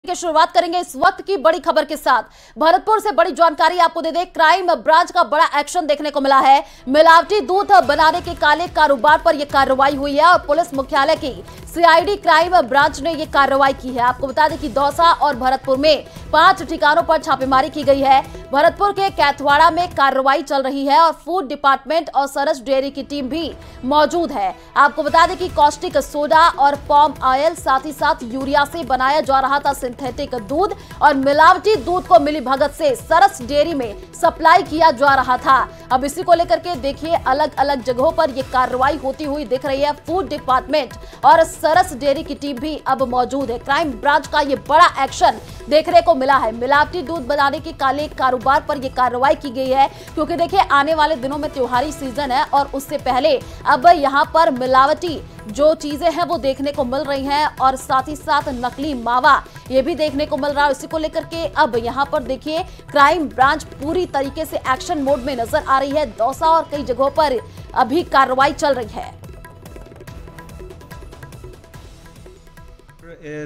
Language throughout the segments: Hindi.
की शुरुआत करेंगे इस वक्त की बड़ी खबर के साथ। भरतपुर से बड़ी जानकारी आपको दे दें, क्राइम ब्रांच का बड़ा एक्शन देखने को मिला है। मिलावटी दूध बनाने के काले कारोबार पर यह कार्रवाई हुई है और पुलिस मुख्यालय की सीआईडी क्राइम ब्रांच ने यह कार्रवाई की है। आपको बता दें कि दौसा और भरतपुर में 5 ठिकानों पर छापेमारी की गई है। भरतपुर के कैथवाड़ा में कार्रवाई चल रही है और फूड डिपार्टमेंट और सरस डेयरी की टीम भी मौजूद है। आपको बता दें कि कॉस्टिक सोडा और पॉम ऑयल साथ ही साथ यूरिया से बनाया जा रहा था सिंथेटिक दूध और मिलावटी दूध को मिलीभगत से सरस डेयरी में सप्लाई किया जा रहा था। अब इसी को लेकर के देखिए अलग अलग जगहों पर यह कार्रवाई होती हुई दिख रही है। फूड डिपार्टमेंट और सरस डेयरी की टीम भी अब मौजूद है। क्राइम ब्रांच का यह बड़ा एक्शन देखने को मिला है। मिलावटी दूध बनाने के काले कारोबार पर यह कार्रवाई की गई है, क्योंकि देखिए आने वाले दिनों में त्योहारी सीजन है और उससे पहले अब यहां पर मिलावटी जो चीजें हैं वो देखने को मिल रही हैं और साथ ही साथ नकली मावा ये भी देखने को मिल रहा है। इसी को लेकर के अब यहां पर देखिए क्राइम ब्रांच पूरी तरीके से एक्शन मोड में नजर आ रही है। दौसा और कई जगहों पर अभी कार्रवाई चल रही है।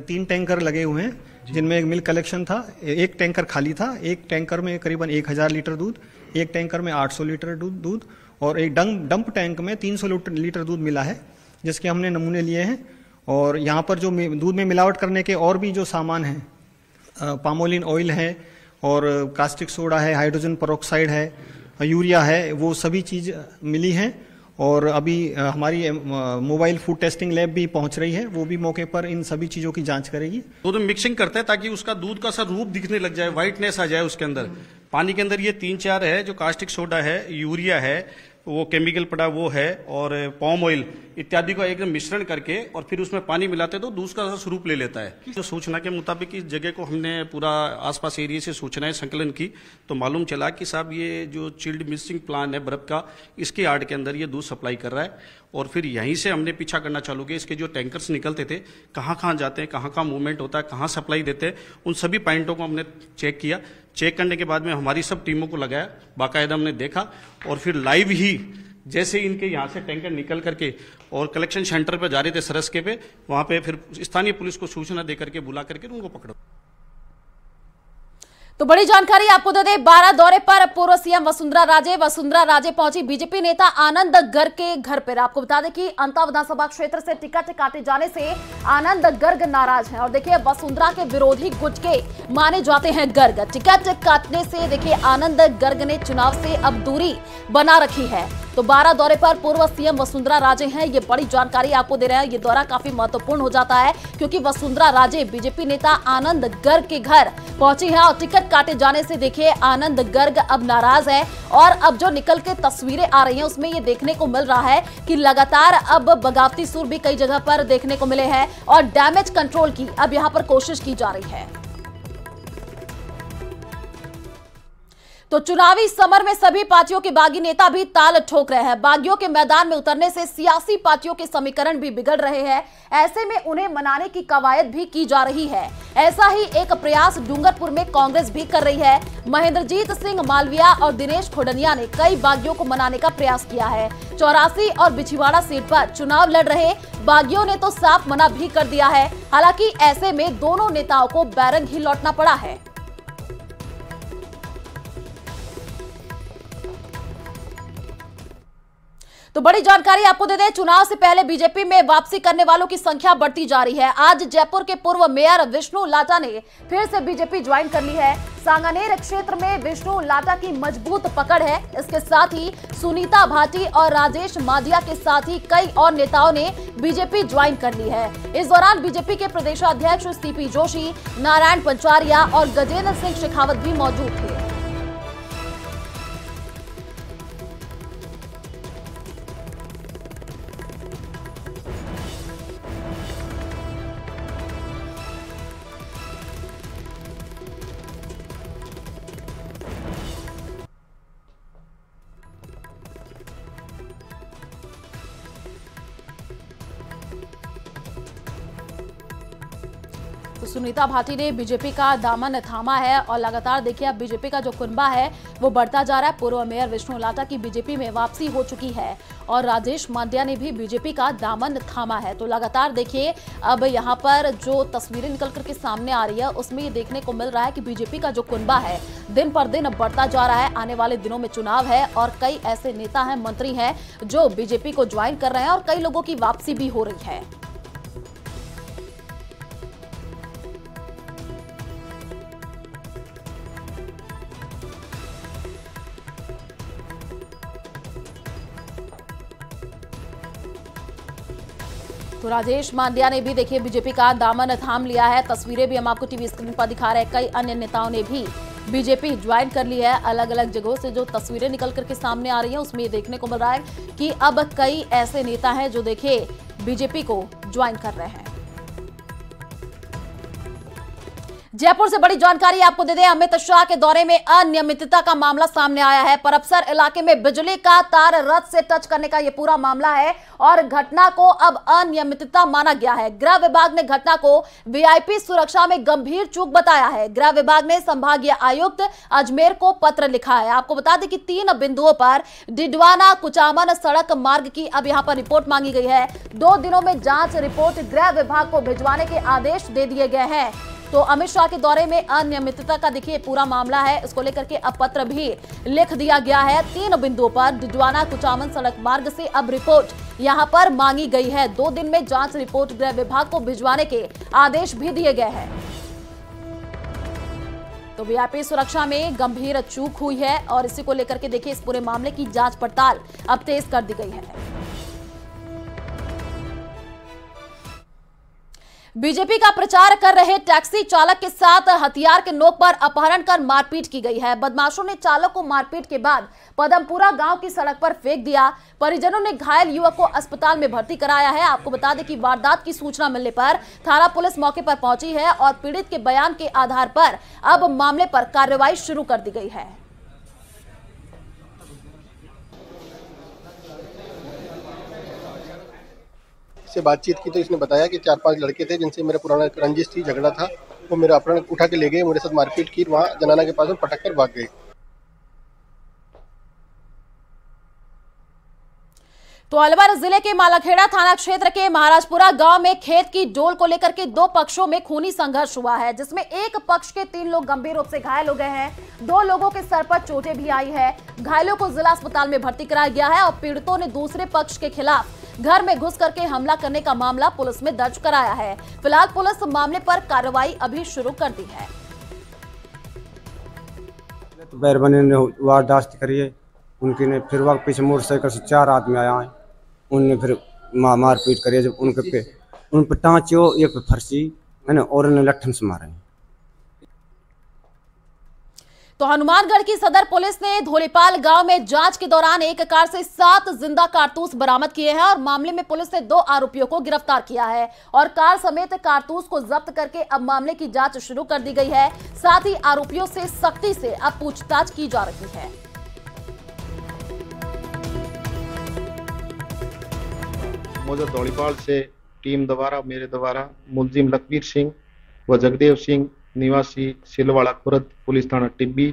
3 टैंकर लगे हुए हैं जिनमें एक मिल्क कलेक्शन था। एक टैंकर खाली था, एक टैंकर में करीबन 1000 लीटर दूध, एक टैंकर में 800 लीटर दूध और एक डंप टैंक में 300 लीटर दूध मिला है, जिसके हमने नमूने लिए हैं। और यहाँ पर जो दूध में मिलावट करने के और भी जो सामान हैं, पामोलिन ऑयल है और कास्टिक सोडा है, हाइड्रोजन पेरोक्साइड है, यूरिया है, वो सभी चीज़ मिली हैं। और अभी हमारी मोबाइल फूड टेस्टिंग लैब भी पहुंच रही है, वो भी मौके पर इन सभी चीजों की जांच करेगी। दूध में मिक्सिंग करते हैं ताकि उसका दूध का सा रूप दिखने लग जाए, व्हाइटनेस आ जाए उसके अंदर। पानी के अंदर ये 3-4 है, जो कास्टिक सोडा है, यूरिया है, वो केमिकल पड़ा वो है, और पॉम ऑयल इत्यादि का एकदम मिश्रण करके और फिर उसमें पानी मिलाते तो दूध का स्वरूप ले लेता है। तो सूचना के मुताबिक इस जगह को हमने पूरा आसपास एरिया से सूचनाएं संकलन की तो मालूम चला कि साहब ये जो चिल्ड मिक्सिंग प्लान है बर्फ का, इसके यार्ड के अंदर ये दूध सप्लाई कर रहा है। और फिर यहीं से हमने पीछा करना चालू किया, इसके जो टैंकर्स निकलते थे कहाँ कहाँ जाते हैं, कहाँ कहाँ मूवमेंट होता है, कहाँ सप्लाई देते हैं, उन सभी पॉइंटों को हमने चेक किया। चेक करने के बाद में हमारी सब टीमों को लगाया, बाकायदा हमने देखा और फिर लाइव ही जैसे इनके यहाँ से टैंकर निकल करके और कलेक्शन सेंटर पे जा रहे थे सरस के पे, वहां पे फिर स्थानीय पुलिस को सूचना देकर के बुला करके उनको पकड़ो। तो बड़ी जानकारी आपको दे दें, 12 दौरे पर पूर्व सीएम वसुंधरा राजे पहुंची बीजेपी नेता आनंद गर्ग के घर पर। आपको बता दें कि अंता विधानसभा क्षेत्र से टिकट काटे जाने से आनंद गर्ग नाराज हैं और देखिए वसुंधरा के विरोधी गुट के माने जाते हैं गर्ग। टिकट काटने से देखिए आनंद गर्ग ने चुनाव से अब दूरी बना रखी है। तो 12 दौरे पर पूर्व सीएम वसुंधरा राजे हैं, ये बड़ी जानकारी आपको दे रहे हैं। ये दौरा काफी महत्वपूर्ण हो जाता है क्योंकि वसुंधरा राजे बीजेपी नेता आनंद गर्ग के घर पहुंची हैं और टिकट काटे जाने से देखिए आनंद गर्ग अब नाराज है। और अब जो निकल के तस्वीरें आ रही हैं उसमें ये देखने को मिल रहा है कि लगातार अब बगावती सुर भी कई जगह पर देखने को मिले हैं और डैमेज कंट्रोल की अब यहां पर कोशिश की जा रही है। तो चुनावी समर में सभी पार्टियों के बागी नेता भी ताल ठोक रहे हैं। बागियों के मैदान में उतरने से सियासी पार्टियों के समीकरण भी बिगड़ रहे हैं, ऐसे में उन्हें मनाने की कवायद भी की जा रही है। ऐसा ही एक प्रयास डूंगरपुर में कांग्रेस भी कर रही है। महेंद्रजीत सिंह मालविया और दिनेश खोडनिया ने कई बागियों को मनाने का प्रयास किया है। 84 और बिछीवाड़ा सीट पर चुनाव लड़ रहे बागियों ने तो साफ मना भी कर दिया है। हालांकि ऐसे में दोनों नेताओं को बैरंग ही लौटना पड़ा है। तो बड़ी जानकारी आपको दे दें, चुनाव से पहले बीजेपी में वापसी करने वालों की संख्या बढ़ती जा रही है। आज जयपुर के पूर्व मेयर विष्णु लाटा ने फिर से बीजेपी ज्वाइन कर ली है। सांगानेर क्षेत्र में विष्णु लाटा की मजबूत पकड़ है। इसके साथ ही सुनीता भाटी और राजेश माधिया के साथ ही कई और नेताओं ने बीजेपी ज्वाइन कर ली है। इस दौरान बीजेपी के प्रदेशाध्यक्ष सीपी जोशी, नारायण पंचारिया और गजेंद्र सिंह शेखावत भी मौजूद थे। सुनीता भाटी ने बीजेपी का दामन थामा है और लगातार देखिए अब बीजेपी का जो कुनबा है वो बढ़ता जा रहा है। पूर्व मेयर विष्णु लाटा की बीजेपी में वापसी हो चुकी है और राजेश मांड्या ने भी बीजेपी का दामन थामा है। तो लगातार देखिए अब यहाँ पर जो तस्वीरें निकल करके सामने आ रही है उसमें ये देखने को मिल रहा है कि बीजेपी का जो कुनबा है दिन पर दिन अब बढ़ता जा रहा है। आने वाले दिनों में चुनाव है और कई ऐसे नेता हैं, मंत्री हैं जो बीजेपी को ज्वाइन कर रहे हैं और कई लोगों की वापसी भी हो रही है। तो राजेश मांड्या ने भी देखिए बीजेपी का दामन थाम लिया है। तस्वीरें भी हम आपको टीवी स्क्रीन पर दिखा रहे हैं। कई अन्य नेताओं ने भी बीजेपी ज्वाइन कर ली है। अलग अलग जगहों से जो तस्वीरें निकल करके सामने आ रही हैं उसमें ये देखने को मिल रहा है कि अब कई ऐसे नेता हैं जो देखिए बीजेपी को ज्वाइन कर रहे हैं। जयपुर से बड़ी जानकारी आपको दे दें, अमित शाह के दौरे में अनियमितता का मामला सामने आया है। परबसर इलाके में बिजली का तार रथ से टच करने का यह पूरा मामला है और घटना को अब अनियमितता माना गया है। गृह विभाग ने घटना को वीआईपी सुरक्षा में गंभीर चूक बताया है। गृह विभाग ने संभागीय आयुक्त अजमेर को पत्र लिखा है। आपको बता दें कि 3 बिंदुओं पर डिडवाना कुचामन सड़क मार्ग की अब यहां पर रिपोर्ट मांगी गई है। 2 दिनों में जांच रिपोर्ट गृह विभाग को भिजवाने के आदेश दे दिए गए हैं। तो अमित शाह के दौरे में अनियमितता का देखिए पूरा मामला है, इसको लेकर के अब पत्र भी लिख दिया गया है। 3 बिंदुओं पर डिडवाना कुचामन सड़क मार्ग से अब रिपोर्ट यहां पर मांगी गई है। 2 दिन में जांच रिपोर्ट गृह विभाग को भिजवाने के आदेश भी दिए गए हैं। तो वीआईपी सुरक्षा में गंभीर चूक हुई है और इसी को लेकर के देखिए इस पूरे मामले की जांच पड़ताल अब तेज कर दी गई है। बीजेपी का प्रचार कर रहे टैक्सी चालक के साथ हथियार के नोक पर अपहरण कर मारपीट की गई है। बदमाशों ने चालक को मारपीट के बाद पदमपुरा गांव की सड़क पर फेंक दिया। परिजनों ने घायल युवक को अस्पताल में भर्ती कराया है। आपको बता दें कि वारदात की सूचना मिलने पर थाना पुलिस मौके पर पहुंची है और पीड़ित के बयान के आधार पर अब मामले पर कार्रवाई शुरू कर दी गई है। से बातचीत की तो इसने बताया कि 4-5 लड़के थे जिनसे मेरा पुराना रंजिश थी, झगड़ा था। वो मेरा अपहरण उठा के ले गए, मेरे साथ मारपीट की, वहाँ जनाना के पास में पटक कर भाग गए। तो अलवर जिले के मालाखेड़ा थाना क्षेत्र के महाराजपुरा गांव में खेत की डोल को लेकर के 2 पक्षों में खूनी संघर्ष हुआ है, जिसमें एक पक्ष के 3 लोग गंभीर रूप से घायल हो गए हैं। 2 लोगों के सर पर चोटें भी आई है। घायलों को जिला अस्पताल में भर्ती कराया गया है और पीड़ितों ने दूसरे पक्ष के खिलाफ घर में घुस करके हमला करने का मामला पुलिस में दर्ज कराया है। फिलहाल पुलिस मामले पर कार्रवाई अभी शुरू कर दी है। बैरबनी ने वारदात करी है, उनकी ने फिर वक्त पीछे मोटरसाइकिल से 4 आदमी आया है, उनने फिर मारपीट करी। जब उन पे टाँची हो, एक पे फरसी है ना, और उन्हें लट्ठन से मारा है। तो हनुमानगढ़ की सदर पुलिस ने धोलीपाल गांव में जांच के दौरान एक कार से 7 जिंदा कारतूस बरामद किए हैं और मामले में पुलिस ने 2 आरोपियों को गिरफ्तार किया है और कार समेत कारतूस को जब्त करके अब मामले की जांच शुरू कर दी गई है। साथ ही आरोपियों से सख्ती से अब पूछताछ की जा रही है। मौजूद धौलीपाल से टीम द्वारा मेरे द्वारा मुलजिम लखबीर सिंह व जगदेव सिंह निवासी सिलवाड़ा खुर्द पुलिस थाना टिब्बी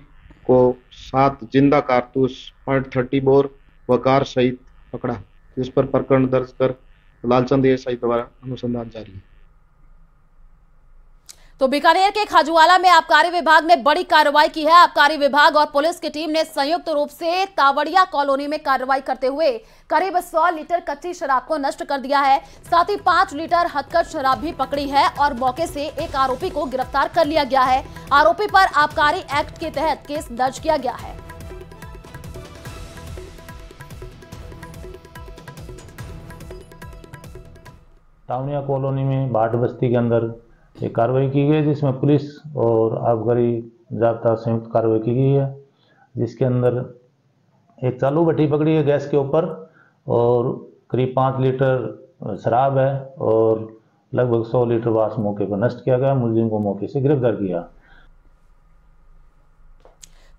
को 7 जिंदा कारतूस .30 बोर व कार सहित पकड़ा, जिस पर प्रकरण दर्ज कर लालचंद एएसआई द्वारा अनुसंधान जारी है। तो बीकानेर के खाजूवाला में आबकारी विभाग ने बड़ी कार्रवाई की है। आबकारी विभाग और पुलिस की टीम ने संयुक्त रूप से तावड़िया कॉलोनी में कार्रवाई करते हुए करीब 100 लीटर कच्ची शराब को नष्ट कर दिया है। साथ ही 5 लीटर हथकढ़ शराब भी पकड़ी है और मौके से एक आरोपी को गिरफ्तार कर लिया गया है। आरोपी पर आबकारी एक्ट के तहत केस दर्ज किया गया है। तावड़िया कॉलोनी में भाट बस्ती के अंदर एक कार्रवाई की गई, जिसमें पुलिस और आबकारी जाब्ता संयुक्त कार्रवाई की गई है, जिसके अंदर एक चालू भट्टी पकड़ी है गैस के ऊपर और करीब 5 लीटर शराब है और लगभग 100 लीटर वास मौके पर नष्ट किया गया। मुलजिम को मौके से गिरफ्तार किया।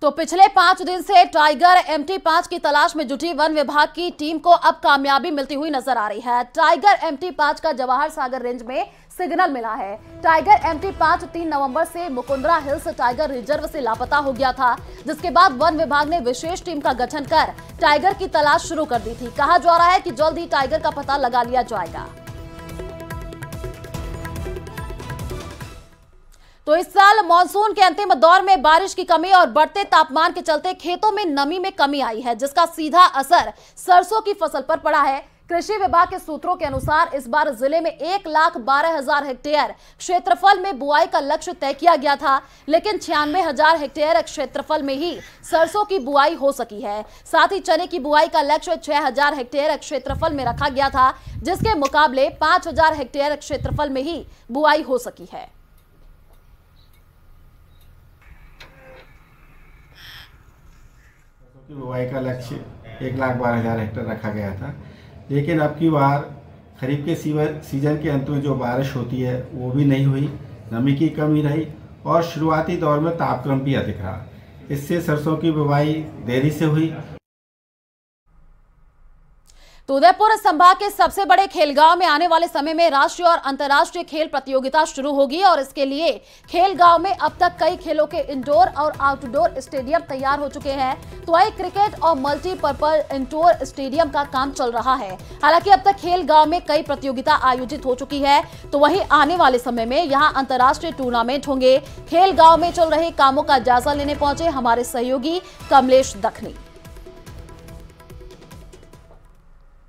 तो पिछले 5 दिन से टाइगर MT5 की तलाश में जुटी वन विभाग की टीम को अब कामयाबी मिलती हुई नजर आ रही है। टाइगर MT5 का जवाहर सागर रेंज में सिग्नल मिला है। टाइगर MT5 3 नवंबर से मुकुंदरा हिल्स टाइगर रिजर्व से लापता हो गया था, जिसके बाद वन विभाग ने विशेष टीम का गठन कर टाइगर की तलाश शुरू कर दी थी। कहा जा रहा है कि जल्द ही टाइगर का पता लगा लिया जाएगा। तो इस साल मानसून के अंतिम दौर में बारिश की कमी और बढ़ते तापमान के चलते खेतों में नमी में कमी आई है, जिसका सीधा असर सरसों की फसल पर पड़ा है। कृषि विभाग के सूत्रों के अनुसार इस बार जिले में 1,12,000 हेक्टेयर क्षेत्रफल में बुआई का लक्ष्य तय किया गया था, लेकिन 96,000 हेक्टेयर क्षेत्रफल में ही सरसों की बुआई हो सकी है। साथ ही चने की बुआई का लक्ष्य 6,000 हेक्टेयर क्षेत्रफल में रखा गया था, जिसके मुकाबले 5,000 हेक्टेयर क्षेत्रफल में ही बुआई हो सकी है। की बुआई का लक्ष्य 1,12,000 हेक्टेयर रखा गया था, लेकिन अब की बार खरीफ के सीजन के अंत में जो बारिश होती है वो भी नहीं हुई, नमी की कमी रही और शुरुआती दौर में तापक्रम भी अधिक रहा। इससे सरसों की बुआई देरी से हुई। तो उदयपुर संभाग के सबसे बड़े खेलगांव में आने वाले समय में राष्ट्रीय और अंतर्राष्ट्रीय खेल प्रतियोगिता शुरू होगी और इसके लिए खेलगांव में अब तक कई खेलों के इंडोर और आउटडोर स्टेडियम तैयार हो चुके हैं। तो वहीं क्रिकेट और मल्टीपर्पज इंडोर स्टेडियम का काम चल रहा है। हालांकि अब तक खेलगांव में कई प्रतियोगिता आयोजित हो चुकी है, तो वहीं आने वाले समय में यहाँ अंतर्राष्ट्रीय टूर्नामेंट होंगे। खेलगांव में चल रहे कामों का जायजा लेने पहुंचे हमारे सहयोगी कमलेश दखनी।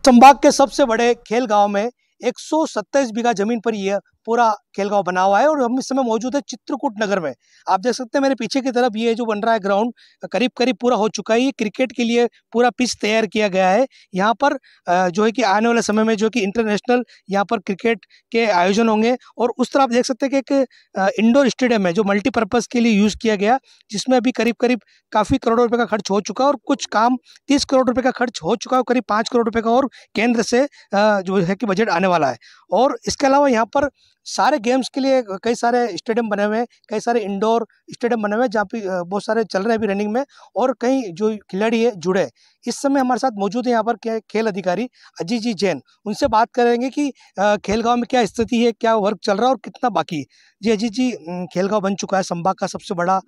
संभाग के सबसे बड़े खेल गांव में 127 बीघा जमीन पर यह पूरा खेलगांव बना हुआ है और हम इस समय मौजूद है चित्रकूट नगर में। आप देख सकते हैं मेरे पीछे की तरफ ये जो बन रहा है ग्राउंड करीब करीब पूरा हो चुका है। ये क्रिकेट के लिए पूरा पिच तैयार किया गया है। यहाँ पर जो है कि आने वाले समय में जो कि इंटरनेशनल यहाँ पर क्रिकेट के आयोजन होंगे और उस तरफ आप देख सकते हैं कि एक इंडोर स्टेडियम है जो मल्टीपर्पज़ के लिए यूज़ किया गया, जिसमें अभी करीब करीब काफ़ी करोड़ों रुपये का खर्च हो चुका है और कुछ काम 30 करोड़ रुपये का खर्च हो चुका है। करीब 5 करोड़ रुपये का और केंद्र से जो है कि बजट आने वाला है। और इसके अलावा यहाँ पर सारे गेम्स के लिए कई सारे स्टेडियम बने हुए हैं, कई सारे इंडोर स्टेडियम बने हुए हैं जहाँ पे बहुत सारे चल रहे हैं अभी रनिंग में और कई जो खिलाड़ी है जुड़े। इस समय हमारे साथ मौजूद है यहाँ पर खेल अधिकारी अजीत जी जैन। उनसे बात करेंगे कि खेलगांव में क्या स्थिति है, क्या वर्क चल रहा है और कितना बाकी है। जी अजीत जी, खेलगांव बन चुका है, संभाग का सबसे बड़ा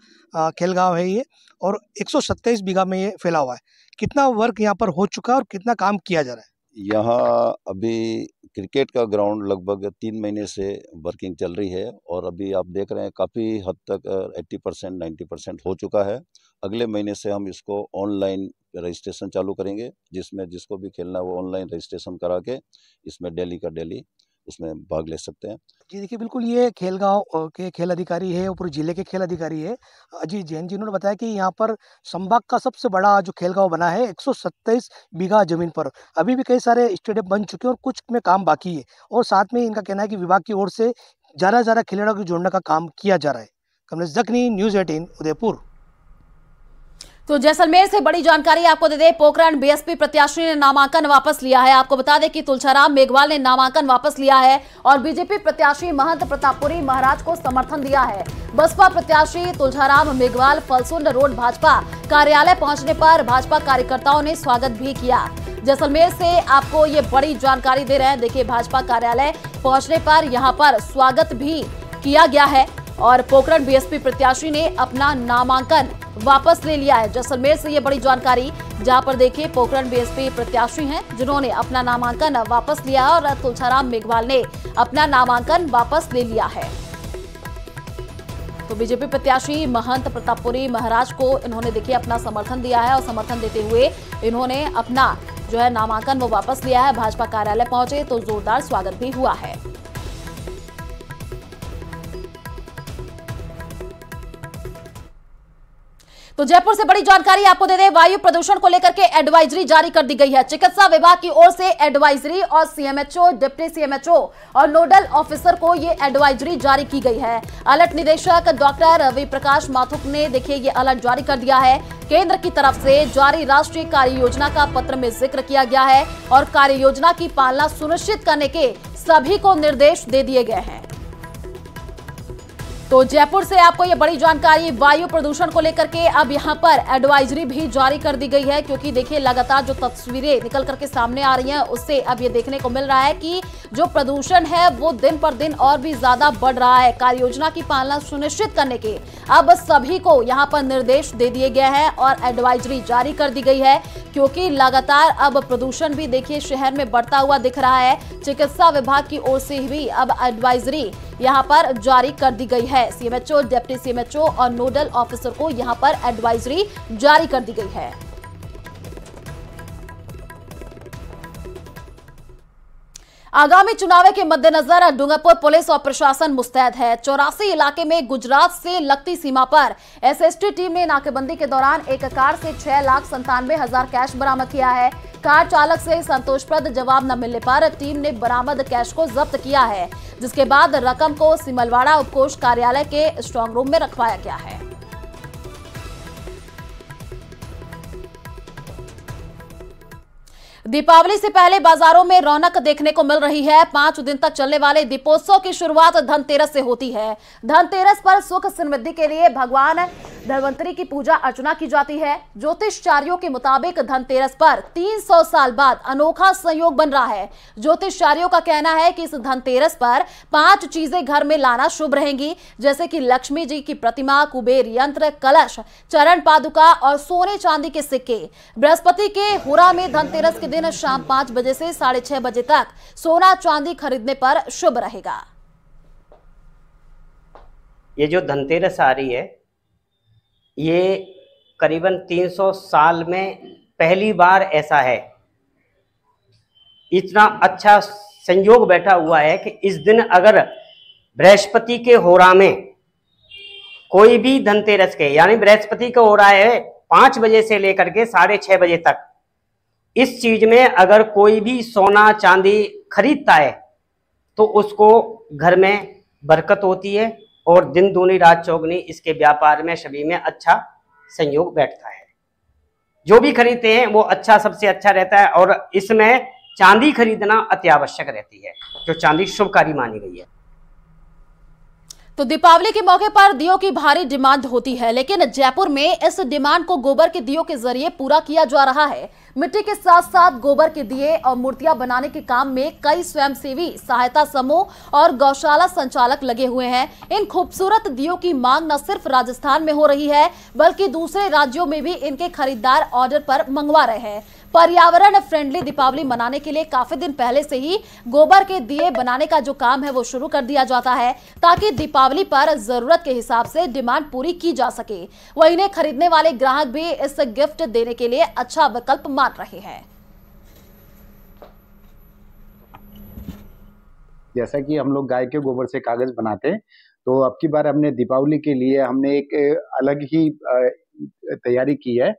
खेलगांव है ये और 127 बीघा में ये फैला हुआ है। कितना वर्क यहाँ पर हो चुका है और कितना काम किया जा रहा है? यहाँ अभी क्रिकेट का ग्राउंड लगभग 3 महीने से वर्किंग चल रही है और अभी आप देख रहे हैं काफ़ी हद तक 80% 90% हो चुका है। अगले महीने से हम इसको ऑनलाइन रजिस्ट्रेशन चालू करेंगे, जिसमें जिसको भी खेलना है वो ऑनलाइन रजिस्ट्रेशन करा के इसमें डेली का डेली उसमें भाग ले सकते हैं। जी देखिए, बिल्कुल ये खेलगांव के खेल अधिकारी है, पूरे जिले के खेल अधिकारी है अजीत जैन जी। उन्होंने बताया कि यहाँ पर संभाग का सबसे बड़ा जो खेलगांव बना है 127 बीघा जमीन पर। अभी भी कई सारे स्टेडियम बन चुके हैं और कुछ में काम बाकी है और साथ में इनका कहना है कि विभाग की ओर से ज़्यादा खिलाड़ियों को जोड़ने का काम किया जा रहा है। कमलेश दखनी, न्यूज़ 18 उदयपुर। तो जैसलमेर से बड़ी जानकारी आपको दे दें, पोखरण बीएसपी प्रत्याशी ने नामांकन वापस लिया है। आपको बता दें कि तुलसीराम मेघवाल ने नामांकन वापस लिया है और बीजेपी प्रत्याशी महंत प्रतापपुरी महाराज को समर्थन दिया है। बसपा प्रत्याशी तुलसीराम मेघवाल फलसुंड रोड भाजपा कार्यालय पहुंचने पर भाजपा कार्यकर्ताओं ने स्वागत भी किया। जैसलमेर से आपको ये बड़ी जानकारी दे रहे हैं। देखिए, भाजपा कार्यालय पहुंचने पर यहाँ पर स्वागत भी किया गया है और पोखरण बीएसपी प्रत्याशी ने अपना नामांकन वापस ले लिया है। जैसलमेर से ये बड़ी जानकारी, जहां पर देखिए पोखरण बीएसपी प्रत्याशी हैं जिन्होंने अपना नामांकन वापस लिया है और तुलसीराम मेघवाल ने अपना नामांकन वापस ले लिया है। तो बीजेपी प्रत्याशी महंत प्रतापपुरी महाराज को इन्होंने देखिए अपना समर्थन दिया है और समर्थन देते हुए इन्होंने अपना जो है नामांकन वो वापस लिया है। भाजपा कार्यालय पहुंचे तो जोरदार स्वागत भी हुआ है। तो जयपुर से बड़ी जानकारी आपको दे दें, वायु प्रदूषण को लेकर के एडवाइजरी जारी कर दी गई है। चिकित्सा विभाग की ओर से एडवाइजरी और सीएमएचओ, डिप्टी सीएमएचओ और नोडल ऑफिसर को ये एडवाइजरी जारी की गई है। अलर्ट निदेशक डॉक्टर रवि प्रकाश माथुर ने देखिए ये अलर्ट जारी कर दिया है। केंद्र की तरफ से जारी राष्ट्रीय कार्य योजना का पत्र में जिक्र किया गया है और कार्य योजना की पालना सुनिश्चित करने के सभी को निर्देश दे दिए गए हैं। तो जयपुर से आपको ये बड़ी जानकारी वायु प्रदूषण को लेकर के अब यहाँ पर एडवाइजरी भी जारी कर दी गई है, क्योंकि देखिए लगातार जो तस्वीरें निकल करके सामने आ रही हैं उससे अब ये देखने को मिल रहा है कि जो प्रदूषण है वो दिन पर दिन और भी ज्यादा बढ़ रहा है। कार्य योजना की पालना सुनिश्चित करने के अब सभी को यहाँ पर निर्देश दे दिए गए हैं और एडवाइजरी जारी कर दी गई है, क्योंकि लगातार अब प्रदूषण भी देखिए शहर में बढ़ता हुआ दिख रहा है। चिकित्सा विभाग की ओर से भी अब एडवाइजरी यहाँ पर जारी कर दी गई है। सीएमएचओ, डिप्टी सीएमएचओ और नोडल ऑफिसर को यहाँ पर एडवाइजरी जारी कर दी गई है। आगामी चुनाव के मद्देनजर डूंगरपुर पुलिस और प्रशासन मुस्तैद है। 84 इलाके में गुजरात से लगती सीमा पर एसएसटी टीम ने नाकेबंदी के दौरान एक कार से 6,97,000 कैश बरामद किया है। कार चालक से संतोषप्रद जवाब न मिलने पर टीम ने बरामद कैश को जब्त किया है, जिसके बाद रकम को सिमलवाड़ा उपकोष कार्यालय के स्ट्रांग रूम में रखवाया गया है। दीपावली से पहले बाजारों में रौनक देखने को मिल रही है। 5 दिन तक चलने वाले दीपोत्सव की शुरुआत धनतेरस से होती है। धनतेरस पर सुख समृद्धि के लिए भगवान धन्वंतरी की पूजा अर्चना की जाती है। ज्योतिषचार्यों के मुताबिक धनतेरस पर 300 साल बाद अनोखा संयोग बन रहा है। ज्योतिषचार्यों का कहना है कि इस धनतेरस पर 5 चीजें घर में लाना शुभ रहेंगी, जैसे कि लक्ष्मी जी की प्रतिमा, कुबेर यंत्र, कलश, चरण पादुका और सोने चांदी के सिक्के। बृहस्पति के हुरा में धनतेरस के दिन शाम 5 बजे से 6:30 बजे तक सोना चांदी खरीदने पर शुभ रहेगा। ये जो धनतेरस आ रही है, ये करीबन 300 साल में पहली बार ऐसा है। इतना अच्छा संयोग बैठा हुआ है कि इस दिन अगर बृहस्पति के होरा में कोई भी धनतेरस के, यानी बृहस्पति का होरा है 5 बजे से लेकर के 6:30 बजे तक, इस चीज में अगर कोई भी सोना चांदी खरीदता है तो उसको घर में बरकत होती है और दिन दूनी रात चौगनी इसके व्यापार में सभी में अच्छा संयोग बैठता है। जो भी खरीदते हैं वो अच्छा, सबसे अच्छा रहता है। और इसमें चांदी खरीदना अति आवश्यक रहती है, जो चांदी शुभकारी मानी गई है। तो दीपावली के मौके पर दियों की भारी डिमांड होती है, लेकिन जयपुर में इस डिमांड को गोबर के दियों के जरिए पूरा किया जा रहा है। मिट्टी के साथ साथ गोबर के दिए और मूर्तियां बनाने के काम में कई स्वयंसेवी सहायता समूह और गौशाला संचालक लगे हुए हैं। इन खूबसूरत दियों की मांग न सिर्फ राजस्थान में हो रही है, बल्कि दूसरे राज्यों में भी इनके खरीदार ऑर्डर पर मंगवा रहे हैं। पर्यावरण फ्रेंडली दीपावली मनाने के लिए काफी दिन पहले से ही गोबर के दिए बनाने का जो काम है वो शुरू कर दिया जाता है, ताकि दीपावली पर जरूरत के हिसाब से डिमांड पूरी की जा सके। वहीं इन्हें खरीदने वाले ग्राहक भी इस गिफ्ट देने के लिए अच्छा विकल्प मान रहे हैं। जैसा कि हम लोग गाय के गोबर से कागज बनाते हैं, तो अब की बार हमने दीपावली के लिए हमने एक अलग ही तैयारी की है।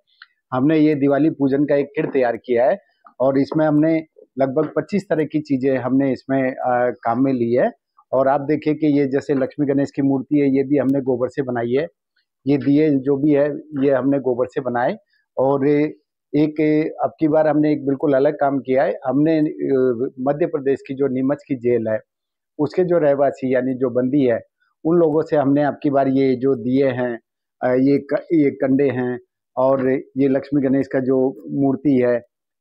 हमने ये दिवाली पूजन का एक किट तैयार किया है और इसमें हमने लगभग 25 तरह की चीजें हमने इसमें काम में ली है। और आप देखिए कि ये जैसे लक्ष्मी गणेश की मूर्ति है, ये भी हमने गोबर से बनाई है। ये दिए जो भी है ये हमने गोबर से बनाए। और एक अब की बार हमने एक बिल्कुल अलग काम किया है। हमने मध्य प्रदेश की जो नीमच की जेल है उसके जो रहवासी यानी जो बंदी है, उन लोगों से हमने अब की बार ये जो दिए हैं, ये कंडे हैं और ये लक्ष्मी गणेश का जो मूर्ति है,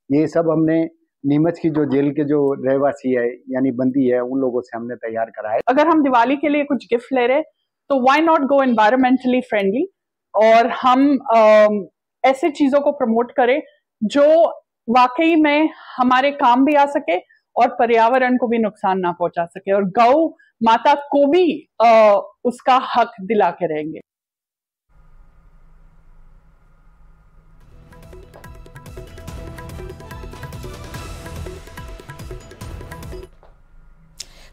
ये सब हमने नीमच की जो जेल के जो रहवासी है यानी बंदी है, उन लोगों से हमने तैयार कराया। अगर हम दिवाली के लिए कुछ गिफ्ट ले रहे तो why not go environmentally friendly, और हम ऐसे चीजों को प्रमोट करें जो वाकई में हमारे काम भी आ सके और पर्यावरण को भी नुकसान ना पहुंचा सके, और गौ माता को भी उसका हक दिला के रहेंगे।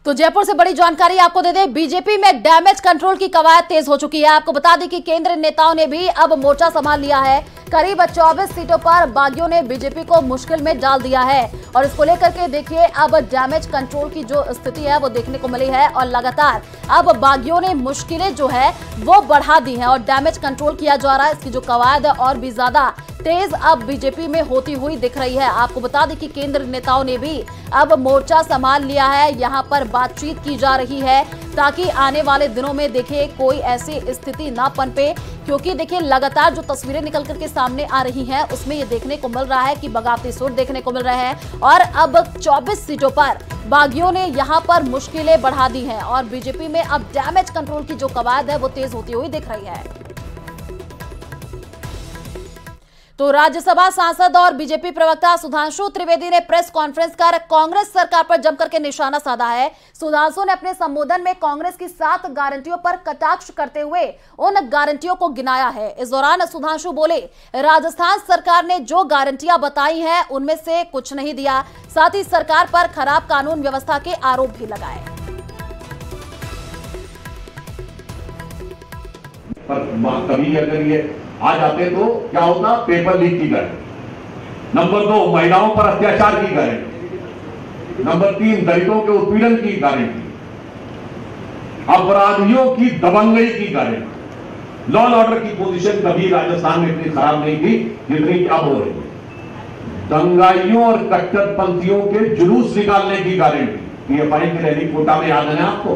तो जयपुर से बड़ी जानकारी आपको दे दें, बीजेपी में डैमेज कंट्रोल की कवायद तेज हो चुकी है। आपको बता दें कि केंद्रीय नेताओं ने भी अब मोर्चा संभाल लिया है। करीब 24 सीटों पर बागियों ने बीजेपी को मुश्किल में डाल दिया है और इसको लेकर के देखिए अब डैमेज कंट्रोल की जो स्थिति है वो देखने को मिली है और लगातार अब बागियों ने मुश्किलें जो है वो बढ़ा दी हैं और डैमेज कंट्रोल किया जा रहा है। इसकी जो कवायद है और भी ज्यादा तेज अब बीजेपी में होती हुई दिख रही है। आपको बता दें कि केंद्र नेताओं ने भी अब मोर्चा संभाल लिया है। यहां पर बातचीत की जा रही है ताकि आने वाले दिनों में देखिए कोई ऐसी स्थिति ना पनपे, क्योंकि देखिए लगातार जो तस्वीरें निकल करके सामने आ रही हैं उसमें ये देखने को मिल रहा है कि बगावती सुर देखने को मिल रहे हैं और अब 24 सीटों पर बागियों ने यहां पर मुश्किलें बढ़ा दी हैं और बीजेपी में अब डैमेज कंट्रोल की जो कवायद है वो तेज होती हुई दिख रही है। तो राज्यसभा सांसद और बीजेपी प्रवक्ता सुधांशु त्रिवेदी ने प्रेस कॉन्फ्रेंस कर कांग्रेस सरकार पर जमकर के निशाना साधा है। सुधांशु ने अपने संबोधन में कांग्रेस की 7 गारंटियों पर कटाक्ष करते हुए उन गारंटियों को गिनाया है। इस दौरान सुधांशु बोले, राजस्थान सरकार ने जो गारंटियां बताई हैं उनमें से कुछ नहीं दिया। साथ ही सरकार पर खराब कानून व्यवस्था के आरोप भी लगाए। पर कभी अगर ये आ जाते तो क्या होता, पेपर लीक की गारंटी। नंबर 2, महिलाओं पर अत्याचार की गारंटी। नंबर 3, दलितों के उत्पीड़न की गारंटी, अपराधियों की दबंगई की गारंटी। लॉ एंड ऑर्डर की पोजीशन कभी राजस्थान में इतनी खराब नहीं थी जितनी अब हो रही है। दंगाइयों और कट्टरपंथियों के जुलूस निकालने की गारंटी, पीएफआई की रैली कोटा में याद है आपको।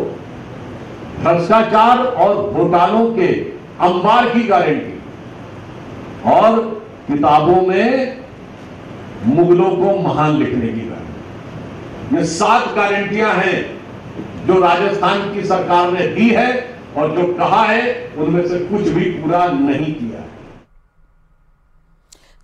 भ्रष्टाचार और घोटालों के अंबार की गारंटी और किताबों में मुगलों को महान लिखने की गारंटी। ये 7 गारंटियां हैं जो राजस्थान की सरकार ने दी है और जो कहा है उनमें से कुछ भी पूरा नहीं किया है।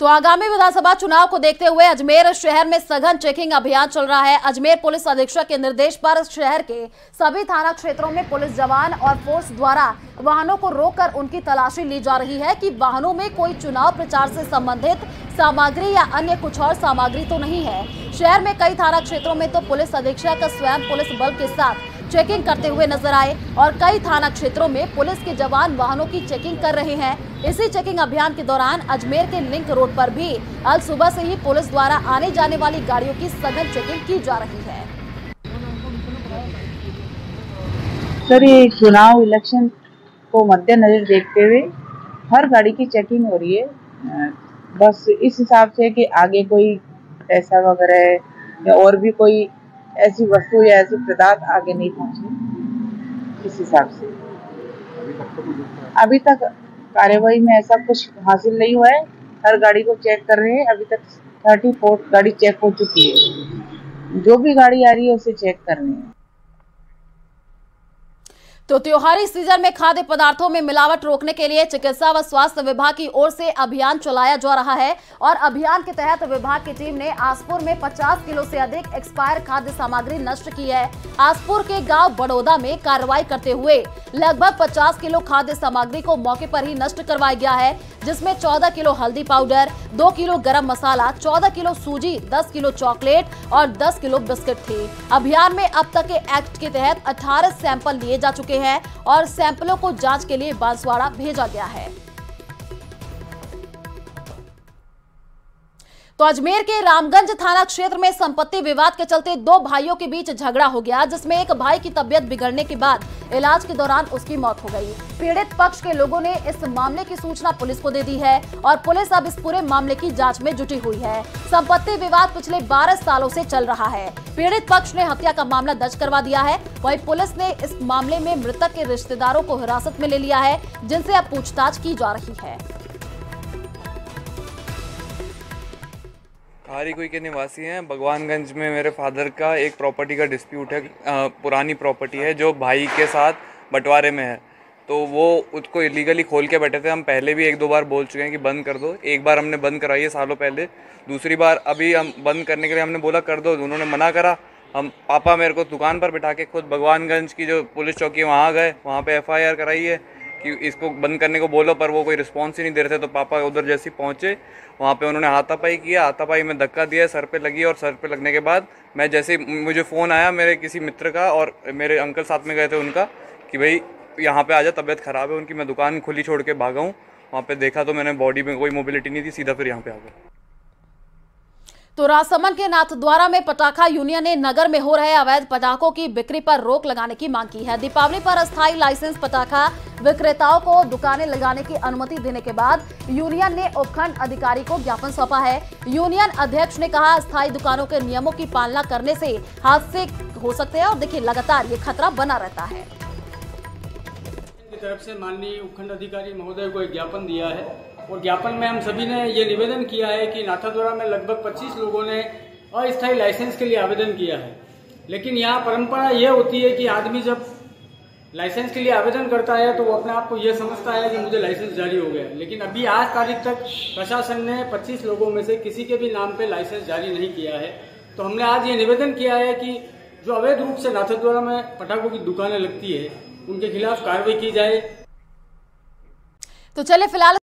तो आगामी विधानसभा चुनाव को देखते हुए अजमेर शहर में सघन चेकिंग अभियान चल रहा है। अजमेर पुलिस अधीक्षक के निर्देश पर शहर के सभी थाना क्षेत्रों में पुलिस जवान और फोर्स द्वारा वाहनों को रोककर उनकी तलाशी ली जा रही है कि वाहनों में कोई चुनाव प्रचार से संबंधित सामग्री या अन्य कुछ और सामग्री तो नहीं है। शहर में कई थाना क्षेत्रों में तो पुलिस अधीक्षक स्वयं पुलिस बल के साथ चेकिंग करते हुए नजर आए और कई थाना क्षेत्रों में पुलिस के जवान वाहनों की चेकिंग कर रहे हैं। इसी चेकिंग अभियान के दौरान अजमेर के लिंक रोड पर भी आज सुबह से ही पुलिस द्वारा आने जाने वाली गाड़ियों की सघन चेकिंग की जा रही है। सर, ये चुनाव इलेक्शन को मद्देनजर देखते हुए हर गाड़ी की चेकिंग हो रही है। बस इस हिसाब से कि आगे कोई पैसा वगैरह या और भी कोई ऐसी वस्तु या ऐसी पदार्थ आगे नहीं पहुंचे, इस हिसाब से। अभी तक कार्यवाही में ऐसा कुछ हासिल नहीं हुआ है। हर गाड़ी को चेक कर रहे हैं। अभी तक 34 गाड़ी चेक हो चुकी है। जो भी गाड़ी आ रही है उसे चेक करनी है। तो त्योहारी सीजन में खाद्य पदार्थों में मिलावट रोकने के लिए चिकित्सा व स्वास्थ्य विभाग की ओर से अभियान चलाया जा रहा है और अभियान के तहत विभाग की टीम ने आसपुर में 50 किलो से अधिक एक्सपायर खाद्य सामग्री नष्ट की है। आसपुर के गांव बड़ौदा में कार्रवाई करते हुए लगभग 50 किलो खाद्य सामग्री को मौके पर ही नष्ट करवाया गया है, जिसमें 14 किलो हल्दी पाउडर, 2 किलो गरम मसाला, 14 किलो सूजी, 10 किलो चॉकलेट और 10 किलो बिस्किट थे। अभियान में अब तक के एक्ट के तहत 18 सैंपल लिए जा चुके हैं और सैंपलों को जांच के लिए बांसवाड़ा भेजा गया है। तो अजमेर के रामगंज थाना क्षेत्र में संपत्ति विवाद के चलते 2 भाइयों के बीच झगड़ा हो गया, जिसमें एक भाई की तबीयत बिगड़ने के बाद इलाज के दौरान उसकी मौत हो गई। पीड़ित पक्ष के लोगों ने इस मामले की सूचना पुलिस को दे दी है और पुलिस अब इस पूरे मामले की जांच में जुटी हुई है। संपत्ति विवाद पिछले 12 सालों से चल रहा है। पीड़ित पक्ष ने हत्या का मामला दर्ज करवा दिया है। वहीं पुलिस ने इस मामले में मृतक के रिश्तेदारों को हिरासत में ले लिया है, जिनसे अब पूछताछ की जा रही है। खारीकुई के निवासी हैं। भगवानगंज में मेरे फादर का एक प्रॉपर्टी का डिस्प्यूट है। पुरानी प्रॉपर्टी है जो भाई के साथ बंटवारे में है, तो वो उसको इलीगली खोल के बैठे थे। हम पहले भी 1-2 बार बोल चुके हैं कि बंद कर दो। एक बार हमने बंद कराई है सालों पहले, दूसरी बार अभी हम बंद करने के लिए हमने बोला कर दो, उन्होंने मना करा। हम पापा मेरे को दुकान पर बिठा के खुद भगवानगंज की जो पुलिस चौकी है वहाँ गए, वहाँ पे FIR कराई है कि इसको बंद करने को बोलो, पर वो कोई रिस्पॉन्स ही नहीं दे रहे थे। तो पापा उधर जैसे पहुँचे वहाँ पे उन्होंने हाथापाई किया, हाथापाई में धक्का दिया, सर पे लगी और सर पे लगने के बाद मैं जैसे मुझे फ़ोन आया मेरे किसी मित्र का और मेरे अंकल साथ में गए थे उनका कि भाई यहाँ पे आजा, तबीयत ख़राब है उनकी। मैं दुकान खुली छोड़ के भागा हूँ। वहाँ पे देखा तो मैंने बॉडी में कोई मोबिलिटी नहीं थी, सीधा फिर यहाँ पे आ गया। तो राजसमंद के नाथद्वारा में पटाखा यूनियन ने नगर में हो रहे अवैध पटाखों की बिक्री पर रोक लगाने की मांग की है। दीपावली पर अस्थायी लाइसेंस पटाखा विक्रेताओं को दुकानें लगाने की अनुमति देने के बाद यूनियन ने उपखंड अधिकारी को ज्ञापन सौंपा है। यूनियन अध्यक्ष ने कहा, अस्थायी दुकानों के नियमों की पालना करने से हादसे हो सकते हैं और देखिए लगातार ये खतरा बना रहता है। की तरफ से माननीय उपखंड अधिकारी महोदय को एक ज्ञापन दिया है और ज्ञापन में हम सभी ने ये निवेदन किया है कि नाथद्वारा में लगभग 25 लोगों ने अस्थायी लाइसेंस के लिए आवेदन किया है, लेकिन यहाँ परंपरा ये होती है कि आदमी जब लाइसेंस के लिए आवेदन करता है तो वो अपने आप को ये समझता है कि मुझे लाइसेंस जारी हो गया, लेकिन अभी आज तारीख तक प्रशासन ने 25 लोगों में से किसी के भी नाम पे लाइसेंस जारी नहीं किया है। तो हमने आज ये निवेदन किया है कि जो अवैध रूप से नाथद्वारा में पटाखों की दुकानें लगती है उनके खिलाफ कार्रवाई की जाए। तो चलिए फिलहाल